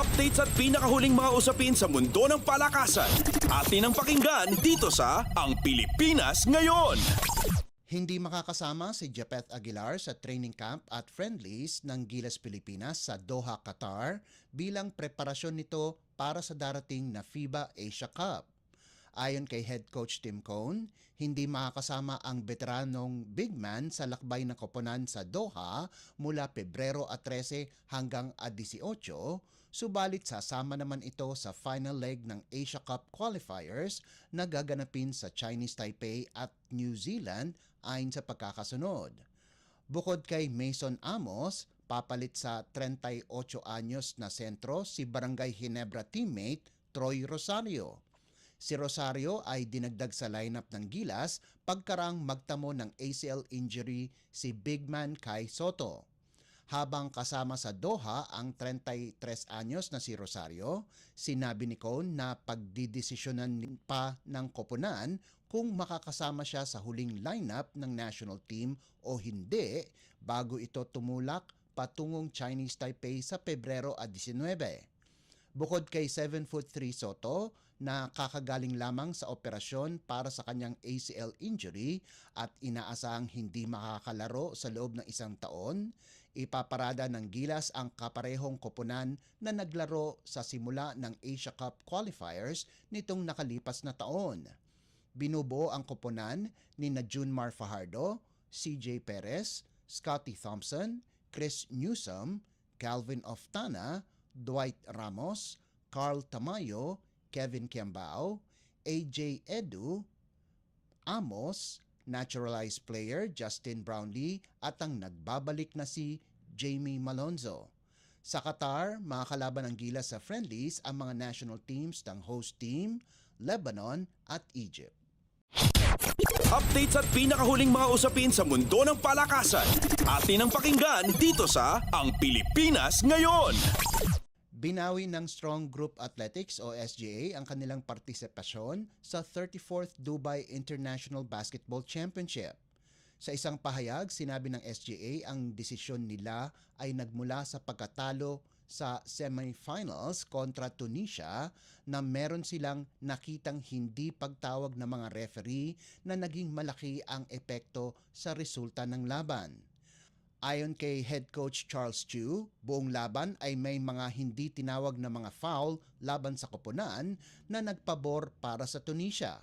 Updates at pinakahuling mga usapin sa mundo ng palakasan. Atin ang pakinggan dito sa Ang Pilipinas Ngayon. Hindi makakasama si Japeth Aguilar sa training camp at friendlies ng Gilas Pilipinas sa Doha, Qatar bilang preparasyon nito para sa darating na FIBA Asia Cup. Ayon kay head coach Tim Cone, hindi makakasama ang veteranong big man sa lakbay ng koponan sa Doha mula Pebrero 13 hanggang 18, subalit sasama naman ito sa final leg ng Asia Cup qualifiers na gaganapin sa Chinese Taipei at New Zealand ayon sa pagkakasunod. Bukod kay Mason Amos, papalit sa 38 anyos na sentro si Barangay Ginebra teammate Troy Rosario. Si Rosario ay dinagdag sa lineup ng Gilas pagkarang magtamo ng ACL injury si big man Kai Soto. Habang kasama sa Doha ang 33 anyos na si Rosario, sinabi ni Cone na pagdidesisyonan pa ng koponan kung makakasama siya sa huling lineup ng national team o hindi bago ito tumulak patungong Chinese Taipei sa Pebrero 19. Bukod kay 7'3" Soto na kakagaling lamang sa operasyon para sa kanyang ACL injury at inaasahang hindi makakalaro sa loob ng isang taon, ipaparada ng Gilas ang kaparehong koponan na naglaro sa simula ng Asia Cup qualifiers nitong nakalipas na taon. Binubuo ang koponan ni Junmar Fajardo, CJ Perez, Scotty Thompson, Chris Newsome, Calvin Oftana, Dwight Ramos, Carl Tamayo, Kevin Kiambao, AJ Edu, Amos, naturalized player Justin Brownlee at ang nagbabalik na si Jamie Malonzo. Sa Qatar, makakalaban ng Gilas sa friendlies ang mga national teams ng host team, Lebanon at Egypt. Updates at pinakahuling mga usapin sa mundo ng palakasan. Atin ang pakinggan dito sa Ang Pilipinas Ngayon. Binawi ng Strong Group Athletics o SGA ang kanilang partisipasyon sa 34th Dubai International Basketball Championship. Sa isang pahayag, sinabi ng SGA ang desisyon nila ay nagmula sa pagkatalo sa semifinals kontra Tunisia na meron silang nakitang hindi pagtawag ng mga referee na naging malaki ang epekto sa resulta ng laban. Ayon kay head coach Charles Chu, buong laban ay may mga hindi tinawag na mga foul laban sa koponan na nagpabor para sa Tunisia.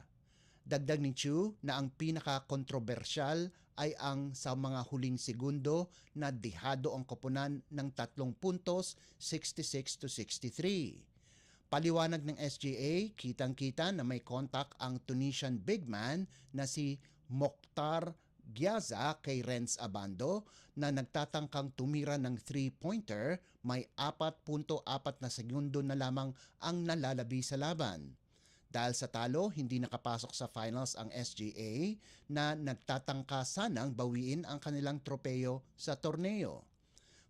Dagdag ni Chu na ang pinaka-kontrobersyal ay ang sa mga huling segundo na dihado ang koponan ng 3 puntos, 66-63. Paliwanag ng SGA, kitang-kita na may kontak ang Tunisian big man na si Mokhtar Gyaza kay Renz Abando na nagtatangkang tumira ng 3-pointer, may 4.4 na segundo na lamang ang nalalabi sa laban. Dahil sa talo, hindi nakapasok sa finals ang SGA na nagtatangka sanang bawiin ang kanilang tropeyo sa torneo.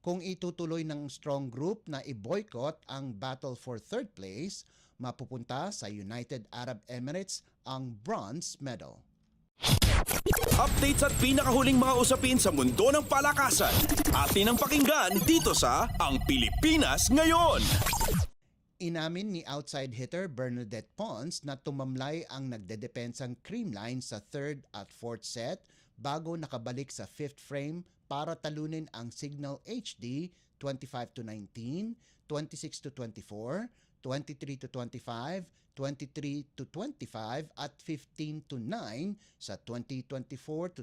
Kung itutuloy ng Strong Group na i-boycott ang battle for third place, mapupunta sa United Arab Emirates ang bronze medal. Updates at pinakahuling mga usapin sa mundo ng palakasan. Atin ang pakinggan dito sa Ang Pilipinas Ngayon. Inamin ni outside hitter Bernadette Pons na tumamlay ang nagdedepensang Creamline sa 3rd at 4th set bago nakabalik sa 5th frame para talunin ang Signal HD 25-19, 26-24, 23-25, 23-25 at 15-9 sa 2024-2025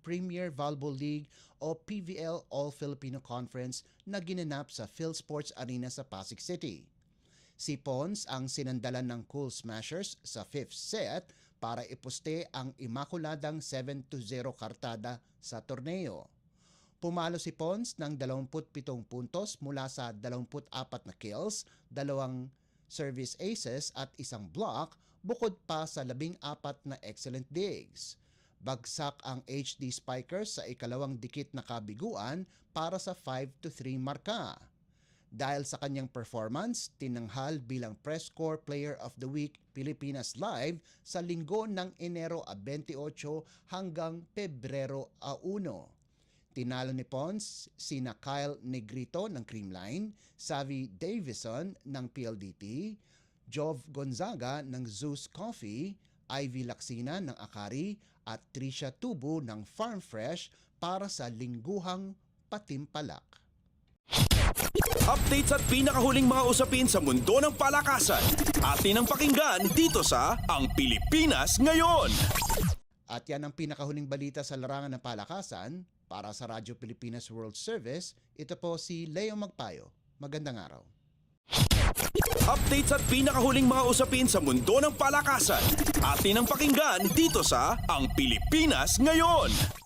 Premier Volleyball League o PVL All-Filipino Conference na ginanap sa PhilSports Arena sa Pasig City. Si Pons ang sinandalan ng Cool Smashers sa 5th set para iposte ang imakuladang 7-0 kartada sa torneo. Pumalo si Pons ng 27 puntos mula sa 24 na kills, 2 service aces at 1 block bukod pa sa 14 na excellent digs. Bagsak ang HD Spikers sa ikalawang dikit na kabiguan para sa 5-3 marka. Dahil sa kanyang performance, tinanghal bilang Press Corps Player of the Week Pilipinas Live sa linggo ng Enero 28 hanggang Pebrero 1. Tinalo ni Pons sina Kyle Negrito ng Creamline, Savi Davison ng PLDT, Jov Gonzaga ng Zeus Coffee, Ivy Laksina ng Akari at Trisha Tubo ng Farm Fresh para sa lingguhang patimpalak. Updates at pinakahuling mga usapin sa mundo ng palakasan. Atin ang pakinggan dito sa Ang Pilipinas Ngayon. At yan ang pinakahuling balita sa larangan ng palakasan. Para sa Radyo Pilipinas World Service, ito po si Leo Magpayo. Magandang araw. Updates at pinakahuling mga usapin sa mundo ng palakasan. Atin ang pakinggan dito sa Ang Pilipinas Ngayon.